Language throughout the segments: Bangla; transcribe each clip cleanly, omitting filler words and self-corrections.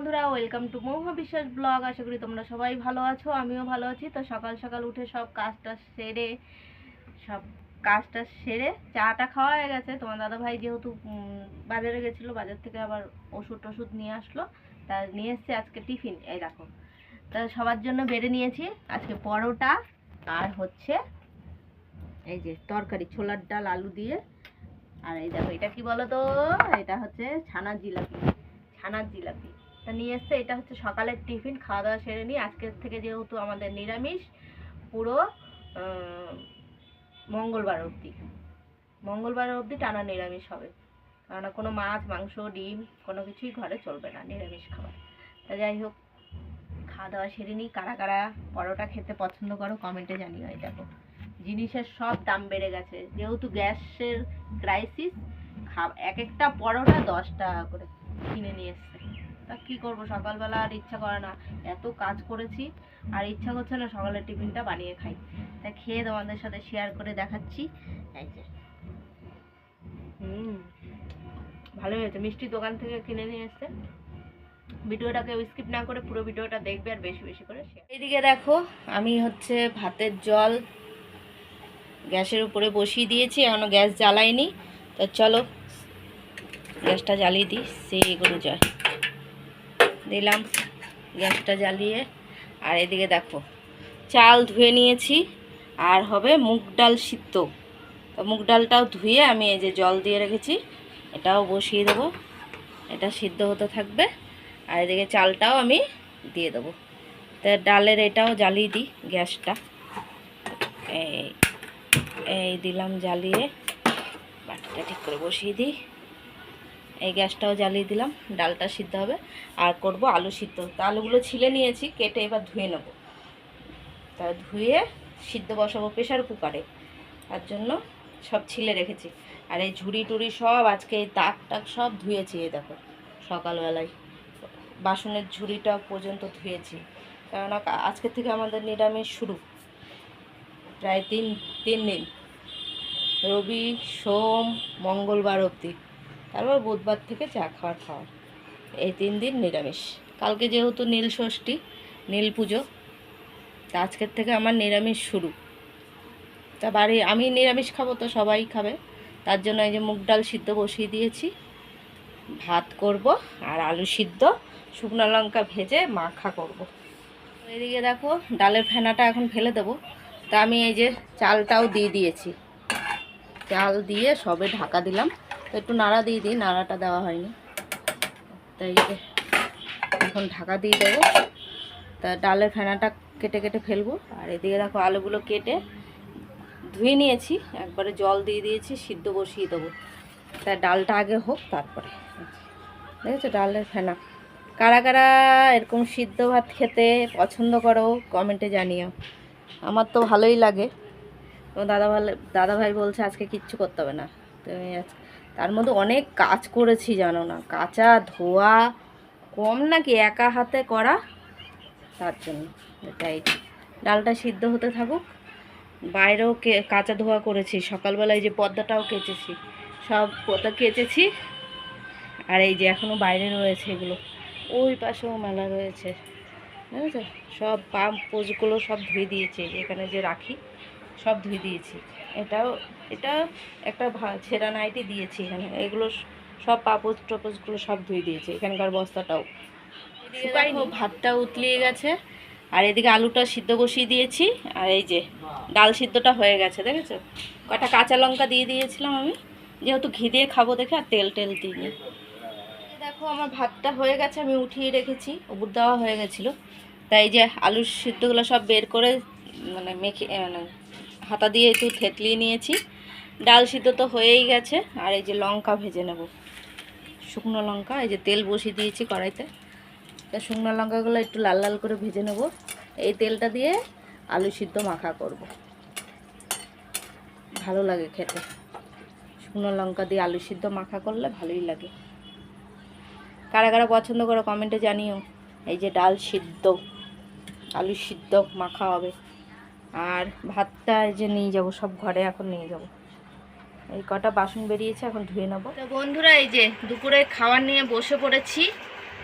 বন্ধুরা, ওয়েলকাম টু মহুয়া বিশ্বাস ব্লগ। আশা করি তোমরা সবাই ভালো আছো, আমিও ভালো আছি। তো সকাল সকাল উঠে সব কাজটা সেরে চাটা খাওয়া হয়ে গেছে। তোমার দাদা ভাই যেহেতু বাজারে গেছিলো, বাজার থেকে আবার ওষুধ নিয়ে আসলো। তা নিয়ে এসছে আজকে টিফিন। এই দেখো, তা সবার জন্য বেড়ে নিয়েছি আজকে পরোটা আর হচ্ছে এই যে তরকারি, ছোলার ডাল আলু দিয়ে। আর এই দেখো, এটা কি বলো তো, এটা হচ্ছে ছানার জিলাপি। তা নিয়ে এসছে। এটা হচ্ছে সকালের টিফিন। খাওয়া দাওয়া সেরে নিই। আজকের থেকে যেহেতু আমাদের নিরামিষ, পুরো মঙ্গলবার অবধি টানা নিরামিষ হবে। কেননা কোনো মাছ মাংস ডিম কোনো কিছুই ঘরে চলবে না, নিরামিষ খাবার। তা যাই হোক, খাওয়া দাওয়া সেরে নিই। কারা কারা পরোটা খেতে পছন্দ করো কমেন্টে জানিও। এই দেখো, জিনিসের সব দাম বেড়ে গেছে, যেহেতু গ্যাসের ক্রাইসিস। এক একটা পরোটা 10 টাকা করে কিনে নিয়ে এসছে। তা কী করবো, সকালবেলা আর ইচ্ছা করে না, এত কাজ করেছি আর ইচ্ছা করছে না সকালের টিফিনটা বানিয়ে খাই। তা খেয়ে তোমাদের সাথে শেয়ার করে দেখাচ্ছি। এই যে ভালোই হয়েছে, মিষ্টি দোকান থেকে কিনে নিয়ে এসছে। ভিডিওটাকে স্কিপ না করে পুরো ভিডিওটা দেখবে আর বেশি বেশি করে শেয়ার। এইদিকে দেখো, আমি হচ্ছে ভাতের জল গ্যাসের উপরে বসিয়ে দিয়েছি, এখনো গ্যাস জ্বালাইনি। তো চলো গ্যাসটা জ্বালিয়ে দিই। সেই গরু জয় দিলাম গ্যাসটা জ্বালিয়ে। আর এদিকে দেখো, চাল ধুয়ে নিয়েছি আর হবে মুগ ডাল সিদ্ধ। তো মুগ ডালটাও ধুয়ে আমি এই যে জল দিয়ে রেখেছি, এটাও বসিয়ে দেবো। এটা সিদ্ধ হতে থাকবে। আর এদিকে চালটাও আমি দিয়ে দেবো। তো ডালের এটাও জ্বালিয়ে দিই গ্যাসটা। এই দিলাম জ্বালিয়ে, বাটিটা ঠিক করে বসিয়ে দিই। এই গ্যাসটাও জ্বালিয়ে দিলাম, ডালটা সিদ্ধ হবে। আর করব আলু সিদ্ধ। তো আলুগুলো ছিলে নিয়েছি, কেটে এবার ধুয়ে নেব। তা ধুয়ে সিদ্ধ বসাবো প্রেশার কুকারে, তার জন্য সব ছিলে রেখেছি। আর এই ঝুড়ি টুড়ি সব আজকে এই তাক টাক সব ধুয়েছি। এই দেখো, সকালবেলায় বাসনের ঝুড়িটা পর্যন্ত ধুয়েছি, কেননা আজকের থেকে আমাদের নিরামিষ শুরু। প্রায় তিন দিন, রবি সোম মঙ্গলবার অবধি, তারপর বুধবার থেকে চা খাওয়া। এই 3 দিন নিরামিষ। কালকে যেহেতু নীল ষষ্ঠী, নীল পুজো, তা আজকের থেকে আমার নিরামিষ শুরু। তা আমি নিরামিষ খাবো, তো সবাই খাবে। তার জন্য এই যে মুগ ডাল সিদ্ধ বসিয়ে দিয়েছি, ভাত করব আর আলু সিদ্ধ শুকনো লঙ্কা ভেজে মাখা করব। এদিকে দেখো, ডালের ফেনাটা এখন ফেলে দেবো। তা আমি এই যে চালটাও দিয়ে দিয়েছি, চাল দিয়ে সবে ঢাকা দিলাম। তো একটু নাড়া দিয়ে দিই, নাড়াটা দেওয়া হয়নি, তাই এখন ঢাকা দিয়ে দেবো। তা ডালের ফেনাটা কেটে কেটে ফেলবো। আর এদিকে দেখো, আলুগুলো কেটে ধুয়ে নিয়েছি, একবারে জল দিয়ে দিয়েছি, সিদ্ধ বসিয়ে দেবো। তা ডালটা আগে হোক, তারপরে। দেখেছো ডালের ফেনা। কারা কারা এরকম সিদ্ধ ভাত খেতে পছন্দ করো কমেন্টে জানিও। আমার তো ভালোই লাগে। তো দাদা ভাই বলছে আজকে কিচ্ছু করতে হবে না। তো তার মধ্যে অনেক কাজ করেছি জানো না, কাঁচা ধোয়া কম নাকি একা হাতে করা, তার জন্য। এটাই, ডালটা সিদ্ধ হতে থাকুক। বাইরেও কাঁচা ধোয়া করেছি, সকালবেলায় যে পর্দাটাও কেচেছি, সব পর্দা কেচেছি। আর এই যে এখনও বাইরে রয়েছে এগুলো, ওই পাশেও মেলা রয়েছে, বুঝেছো। সব পাম্প পোজগুলো সব ধুয়ে দিয়েছি, এখানে যে রাখি সব ধুয়ে দিয়েছি। এটা একটা ছেঁড়া নাইটি দিয়েছি এখানে, এগুলো সব পাপোজ টপোজগুলো সব ধুয়ে দিয়েছি, এখানকার বস্তাটাও। দেখো ভাতটা উতলিয়ে গেছে। আর এদিকে আলুটা সিদ্ধ বসিয়ে দিয়েছি। আর এই যে ডাল সিদ্ধটা হয়ে গেছে, দেখেছো। কটা কাঁচা লঙ্কা দিয়ে দিয়েছিলাম আমি, যেহেতু ঘি দিয়ে খাবো দেখে, আর তেল দিইনি। দেখো আমার ভাতটা হয়ে গেছে, আমি উঠিয়ে রেখেছি, উবুর দেওয়া হয়ে গেছিলো। তাই যে আলুর সিদ্ধগুলো সব বের করে মেখে হাতা দিয়ে একটু থেতলিয়ে নিয়েছি। ডাল সিদ্ধ তো হয়েই গেছে। আর এই যে লঙ্কা ভেজে নেব, শুকনো লঙ্কা। এই যে তেল বসিয়ে দিয়েছি কড়াইতে, তা শুকনো লঙ্কাগুলো একটু লাল লাল করে ভেজে নেব। এই তেলটা দিয়ে আলু সিদ্ধ মাখা করব, ভালো লাগে খেতে। শুকনো লঙ্কা দিয়ে আলু সিদ্ধ মাখা করলে ভালোই লাগে। কারা কারা পছন্দ করো কমেন্টে জানিও। এই যে ডাল সিদ্ধ আলু সিদ্ধ মাখা হবে। আর ভাতটা এই যে নিয়ে যাব, সব ঘরে এখন নিয়ে যাব। এই কটা বাসন বেরিয়েছে, এখন ধুয়ে নেবো। তো বন্ধুরা, এই যে দুপুরে খাবার নিয়ে বসে পড়েছি।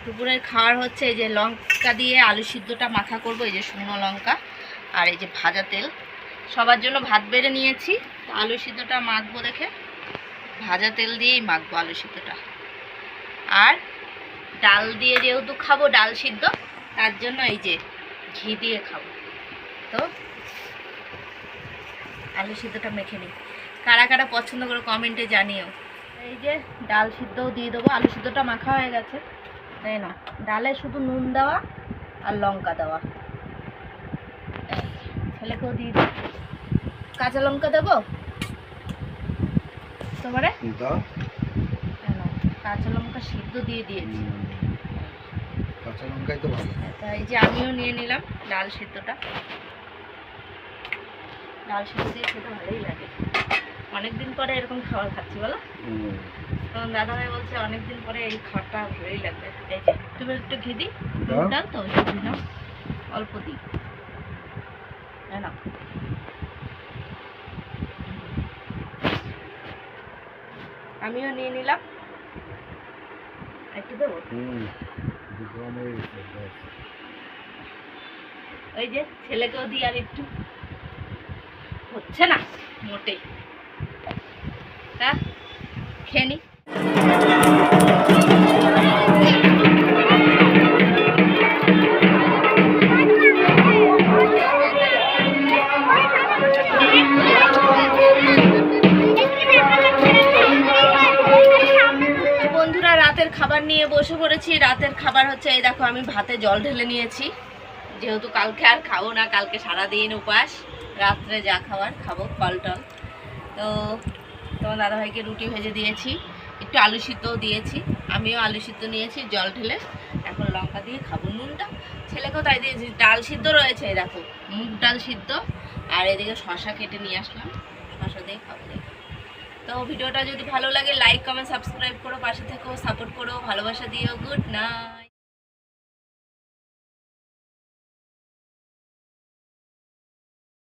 দুপুরের খাওয়ার হচ্ছে এই যে লঙ্কা দিয়ে আলু সিদ্ধটা মাখা করব, এই যে শুকনো লঙ্কা আর এই যে ভাজা তেল। সবার জন্য ভাত বেড়ে নিয়েছি, আলু সিদ্ধটা মাখবো দেখে ভাজা তেল দিয়েই মাখবো আলু সিদ্ধটা। আর ডাল দিয়ে যেহেতু খাবো ডাল সিদ্ধ, তার জন্য এই যে ঘি দিয়ে খাবো। তো আলু সিদ্ধটা মেখে নিই, কারা কারা পছন্দ করে কমেন্টে জানিও। এই যে ডাল সিদ্ধও দিয়ে দেবো, আলু সিদ্ধটা মাখা হয়ে গেছে, তাই না? ডালে শুধু নুন দেওয়া আর লঙ্কা দেওয়া। ছেলেকেও দিয়ে দেবো, কাঁচা লঙ্কা দেবো তোমারে, কাঁচা লঙ্কা সিদ্ধ দিয়ে দিয়েছি, কাঁচা লঙ্কাই তো ভালো। এই যে আমিও নিয়ে নিলাম ডাল সিদ্ধটা। ডাল সিদ্ধ দিয়ে খেতে ভালোই লাগে, অনেকদিন পরে এরকম খাবার খাচ্ছি বলো। তখন দাদাভাই বলছে অনেকদিন পরে এই খাবারটা ভালোই লাগবে। এই যে তুমি একটু ঘি দিই, ডাল তো দিলাম, অল্প দিই, না আমিও নিয়ে নিলাম, একটু দেবো। ওই যে ছেলেকেও দিই আর একটু, হচ্ছে না মোটেই, তা খেয়ে নি। বন্ধুরা রাতের খাবার নিয়ে বসে পড়েছি। রাতের খাবার হচ্ছে এই দেখো, আমি ভাতে জল ঢেলে নিয়েছি, যেহেতু কালকে আর খাবো না, কালকে সারাদিন উপাস, রাত্রে যা খাবার খাবো ফল টল। তো তোমার দাদাভাইকে রুটি ভেজে দিয়েছি, একটু আলু সিদ্ধও দিয়েছি, আমিও আলু সিদ্ধ নিয়েছি জল ঢেলে, এখন লঙ্কা দিয়ে খাবো। নুনটা ছেলেকেও তাই দিয়েছি। ডাল সিদ্ধ রয়েছে, এই দেখো মুগ ডাল সিদ্ধ, আর এদিকে শশা কেটে নিয়ে আসলাম, শশা দিয়ে খাবো। তো ভিডিওটা যদি ভালো লাগে লাইক কমেন্ট সাবস্ক্রাইব করো, পাশে থেকেও সাপোর্ট করো, ভালোবাসা দিও। Good night.